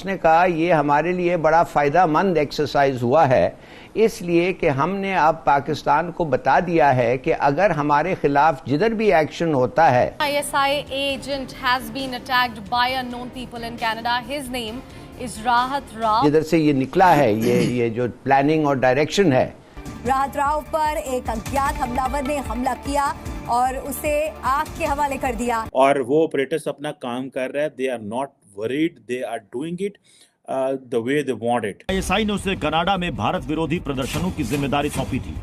उसने कहा ये हमारे लिए बड़ा फ़ायदेमंद एक्सरसाइज हुआ है, इसलिए कि हमने अब पाकिस्तान को बता दिया है कि अगर हमारे खिलाफ जिधर भी एक्शन होता है। ISI agent has been attacked by unknown people in Canada. His name is Rahat Rao. जिधर से ये निकला है, ये जो प्लानिंग और डायरेक्शन है। राहत राव पर एक अज्ञात हमलावर ने हमला किया और उसे आग के हवाले कर दिया। और वो ऑपरेटर्स अपना काम कर रहे हैं, they are not worried, they are doing it the way they want it. ISI ने उसे कनाडा में भारत विरोधी प्रदर्शनों की जिम्मेदारी सौंपी थी।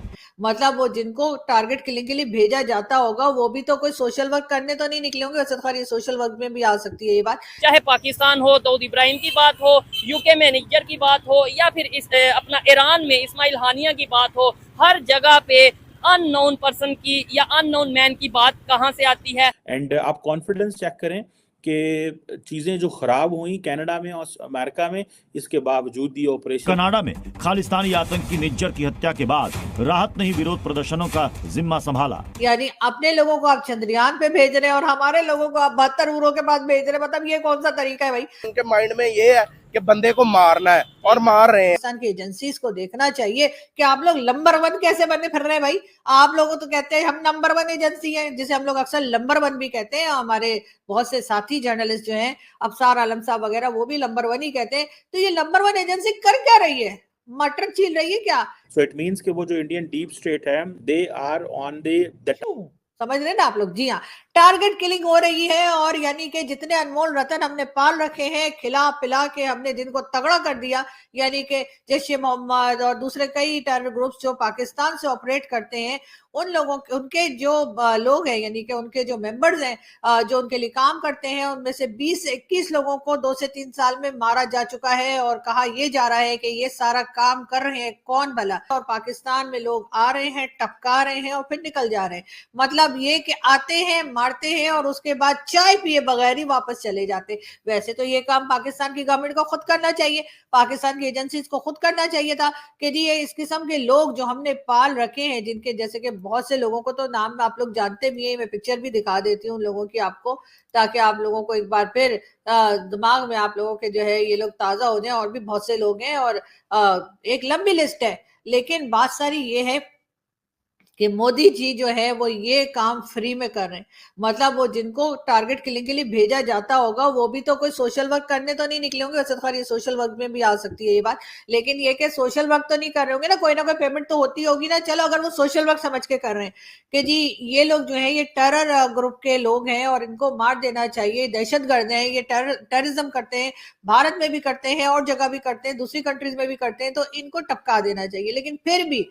मतलब वो जिनको टारगेट किलिंग के लिए भेजा जाता होगा वो भी तो कोई सोशल वर्क करने तो नहीं निकले होंगे। असद खान, ये सोशल वर्क में भी आ सकती है ये बात। चाहे पाकिस्तान हो, दाऊद इब्राहिम की बात हो, यूके में निज्जर की बात हो, या फिर अपना ईरान में इस्माइल हानिया की बात हो, हर जगह पे अननोन पर्सन की या अननोन मैन की बात कहाँ से आती है। एंड आप कॉन्फिडेंस चेक करें कि चीजें जो खराब हुई कनाडा में और अमेरिका में, इसके बावजूद ये ऑपरेशन। कनाडा में खालिस्तानी आतंकी निज्जर की हत्या के बाद राहत ने ही विरोध प्रदर्शनों का जिम्मा संभाला। यानी अपने लोगों को आप चंद्रयान पे भेज रहे हैं और हमारे लोगों को आप 72 उरों के पास भेज रहे हैं। मतलब ये कौन सा तरीका है भाई? उनके माइंड में ये है कि बंदे को मारना है और मार रहे हैं। पाकिस्तान की एजेंसीज को देखना चाहिए कि आप लोग नंबर 1 कैसे बने फिर रहे हैं भाई। आप लोगों तो कहते हैं हम नंबर 1 एजेंसी हैं, जिसे हम लोग अक्सर नंबर 1 भी कहते हैं। हमारे बहुत से साथी जर्नलिस्ट जो हैं, अफसार आलम साहब वगैरह, वो भी नंबर 1 ही कहते हैं। तो ये नंबर 1 एजेंसी कर क्या रही है? मटर छील रही है क्या? सो इट मींस कि वो जो इंडियन डीप स्टेट है, दे आर ऑन द समझ रहे ना आप लोग? जी हाँ, टारगेट किलिंग हो रही है। और यानी कि जितने अनमोल रतन हमने पाल रखे हैं, खिला पिला के हमने जिनको तगड़ा कर दिया, यानी कि जैश ए मोहम्मद और दूसरे कई टेरर ग्रुप्स जो पाकिस्तान से ऑपरेट करते हैं, उन लोगों के, उनके जो लोग हैं, यानी कि उनके जो मेंबर्स हैं, जो उनके लिए काम करते हैं, उनमें से 20 से 21 लोगों को 2 से 3 साल में मारा जा चुका है। और कहा यह जा रहा है कि ये सारा काम कर रहे हैं कौन भला? और पाकिस्तान में लोग आ रहे हैं, टपका रहे हैं और फिर निकल जा रहे हैं। मतलब ये कि आते हैं, मारते हैं और उसके बाद चाय पिए बगैर ही वापस चले जाते। वैसे तो ये काम पाकिस्तान की गवर्नमेंट को खुद करना चाहिए, पाकिस्तान की एजेंसीज को खुद करना चाहिए था कि जी ये इस किस्म के लोग जो हमने पाल रखे हैं, जिनके जैसे कि बहुत से लोगों को तो नाम आप लोग जानते भी हैं, मैं पिक्चर भी दिखा देती हूँ लोगों की आपको, ताकि आप लोगों को एक बार फिर दिमाग में आप लोगों के जो है ये लोग ताजा हो जाएं। और भी बहुत से लोग हैं और एक लंबी लिस्ट है। लेकिन बात सारी ये है कि मोदी जी जो है वो ये काम फ्री में कर रहे हैं। मतलब वो जिनको टारगेट किलिंग के लिए भेजा जाता होगा वो भी तो कोई सोशल वर्क करने तो नहीं निकले होंगे। असद खान, ये सोशल वर्क में भी आ सकती है ये बात। लेकिन ये कि सोशल वर्क तो नहीं कर रहे होंगे ना कोई पेमेंट तो होती होगी ना। चलो अगर वो सोशल वर्क समझ के कर रहे हैं कि जी ये लोग जो है ये टेरर ग्रुप के लोग हैं और इनको मार देना चाहिए, दहशतगर्द हैं, ये टेररिज्म करते हैं, भारत में भी करते हैं और जगह भी करते हैं, दूसरी कंट्रीज में भी करते हैं, तो इनको टपका देना चाहिए। लेकिन फिर भी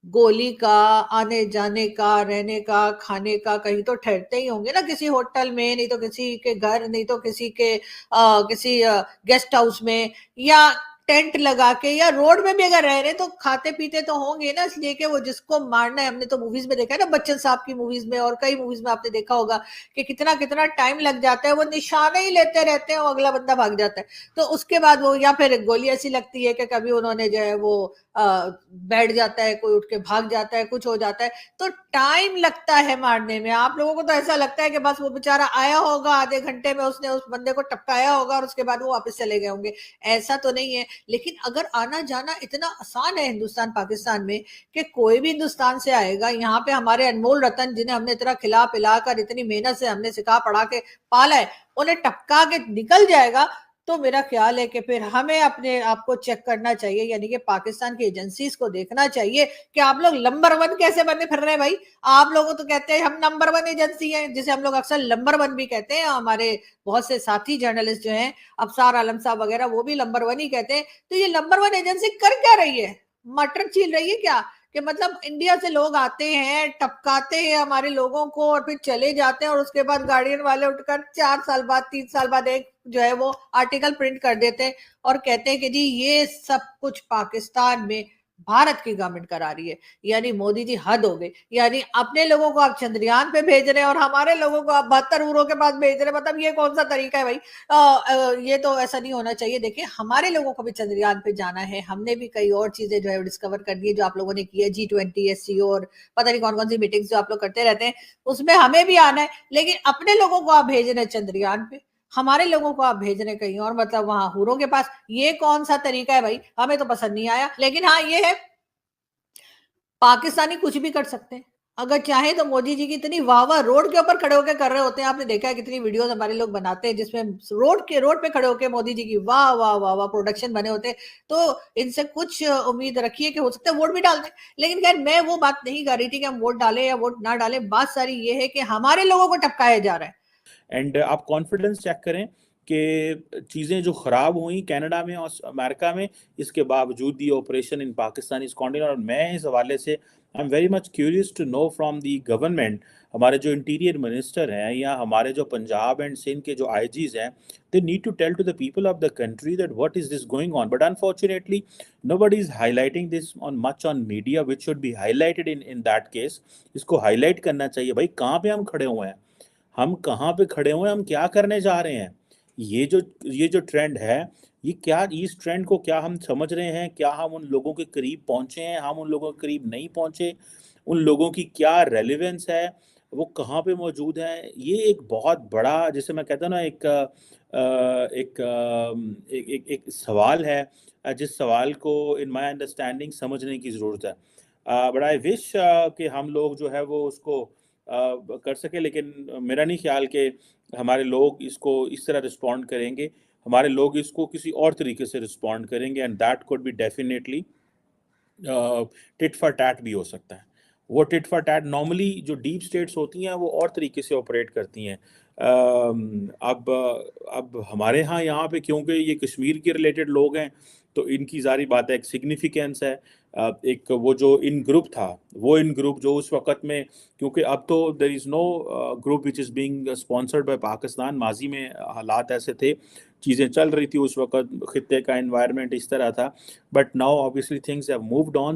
गोली का, आने जाने का, रहने का, खाने का, कहीं तो ठहरते ही होंगे ना, किसी होटल में, नहीं तो किसी के घर, नहीं तो किसी के किसी गेस्ट हाउस में, या टेंट लगा के, या रोड में भी अगर रह रहे तो खाते पीते तो होंगे ना। इसलिए कि वो जिसको मारना है, हमने तो मूवीज में देखा है ना, बच्चन साहब की मूवीज में और कई मूवीज में आपने देखा होगा कि कितना कितना टाइम लग जाता है, वो निशाने ही लेते रहते हैं और अगला बंदा भाग जाता है। तो उसके बाद वो, या फिर गोली ऐसी लगती है कि कभी उन्होंने जो है वो बैठ जाता है, कोई उठ के भाग जाता है, कुछ हो जाता है, तो टाइम लगता है मारने में। आप लोगों को तो ऐसा लगता है कि बस वो बेचारा आया होगा, आधे घंटे में उसने उस बंदे को टपकाया होगा और उसके बाद वो वापस चले गए होंगे। ऐसा तो नहीं है। लेकिन अगर आना जाना इतना आसान है हिंदुस्तान पाकिस्तान में कि कोई भी हिंदुस्तान से आएगा, यहाँ पे हमारे अनमोल रतन जिन्हें हमने इतना खिला पिला कर, इतनी मेहनत से हमने सिखा पढ़ा के पाला है, उन्हें टपका के निकल जाएगा, तो मेरा ख्याल है कि फिर हमें अपने आप को चेक करना चाहिए, यानी कि पाकिस्तान की एजेंसीज को देखना चाहिए कि आप लोग नंबर 1 कैसे बने फिर रहे हैं भाई। आप लोगों तो कहते हैं हम नंबर 1 एजेंसी हैं, जिसे हम लोग अक्सर नंबर 1 भी कहते हैं। हमारे बहुत से साथी जर्नलिस्ट जो हैं, अफसार आलम साहब वगैरह, वो भी नंबर 1 ही कहते हैं। तो ये नंबर 1 एजेंसी कर क्या रही है? मटर छील रही है क्या? कि मतलब इंडिया से लोग आते हैं, टपकाते हैं हमारे लोगों को और फिर चले जाते हैं, और उसके बाद गार्डियन वाले उठकर 4 साल बाद, 3 साल बाद एक जो है वो आर्टिकल प्रिंट कर देते हैं और कहते हैं कि जी ये सब कुछ पाकिस्तान में भारत की गवर्नमेंट करा रही है। यानी मोदी जी हद हो गई। यानी अपने लोगों को आप चंद्रयान पे भेज रहे हैं और हमारे लोगों को आप 72 उरों के पास भेज रहे हैं। मतलब ये कौन सा तरीका है भाई? ये तो ऐसा नहीं होना चाहिए। देखिए, हमारे लोगों को भी चंद्रयान पे जाना है। हमने भी कई और चीजें जो है डिस्कवर करनी है, जो आप लोगों ने की है, G20, SCO और पता नहीं कौन कौन सी मीटिंग्स जो आप लोग करते रहते हैं, उसमें हमें भी आना है। लेकिन अपने लोगों को आप भेज रहे हैं चंद्रयान पे, हमारे लोगों को आप भेज रहे हैं कहीं और, मतलब वहां हुरों के पास। ये कौन सा तरीका है भाई, हमें तो पसंद नहीं आया। लेकिन हाँ ये है, पाकिस्तानी कुछ भी कर सकते हैं अगर चाहे तो। मोदी जी की इतनी वाह वाह रोड के ऊपर खड़े होकर कर रहे होते हैं, आपने देखा है कितनी वीडियोस हमारे लोग बनाते हैं जिसमें रोड पे खड़े होकर मोदी जी की वाह वाह वाह वाह प्रोडक्शन बने होते हैं। तो इनसे कुछ उम्मीद रखिए कि हो सकता है वोट भी डाल दें। लेकिन खैर मैं वो बात नहीं कर रही थी कि हम वोट डालें या वोट ना डालें, बात सारी ये है कि हमारे लोगों को टपकाया जा रहा है। एंड आप कॉन्फिडेंस चेक करें कि चीज़ें जो ख़राब हुई कनाडा में और अमेरिका में, इसके बावजूद the operation in Pakistan is continue. और मैं इस हवाले से I am very much curious to know from the government, हमारे जो इंटीरियर मिनिस्टर हैं या हमारे जो पंजाब एंड सिंध के जो आईजीज हैं, they need to tell to the people of the country that what is this going on. But unfortunately nobody is highlighting this on much on media which should be highlighted in that case. इसको highlight करना चाहिए भाई, कहाँ पे हम खड़े हुए हैं, हम कहाँ पे खड़े हुए हैं, हम क्या करने जा रहे हैं। ये जो ट्रेंड है, ये क्या, इस ट्रेंड को क्या हम समझ रहे हैं, क्या हम उन लोगों के करीब पहुंचे हैं, हम उन लोगों के करीब नहीं पहुंचे, उन लोगों की क्या रेलेवेंस है, वो कहाँ पे मौजूद है। ये एक बहुत बड़ा, जैसे मैं कहता हूँ ना, एक सवाल है, जिस सवाल को इन माय अंडरस्टैंडिंग समझने की ज़रूरत है। बट आई विश कि हम लोग जो है वो उसको कर सके। लेकिन मेरा नहीं ख्याल कि हमारे लोग इसको इस तरह रिस्पॉन्ड करेंगे, हमारे लोग इसको किसी और तरीके से रिस्पॉन्ड करेंगे। And that could be definitely tit for tat भी हो सकता है। वो टिट फॉर टैट, नॉर्मली जो डीप स्टेट्स होती हैं वो और तरीके से ऑपरेट करती हैं। अब हमारे यहाँ पे क्योंकि ये कश्मीर के रिलेटेड लोग हैं, तो इनकी जारी बात है, एक सिग्निफिकेंस है। एक वो जो इन ग्रुप था, वो इन ग्रुप जो उस वक़्त में, क्योंकि अब तो there is no group which is being sponsored by Pakistan. माजी में हालात ऐसे थे, चीज़ें चल रही थी उस वक़्त, खित्ते का एनवायरनमेंट इस तरह था। But now obviously things have moved on.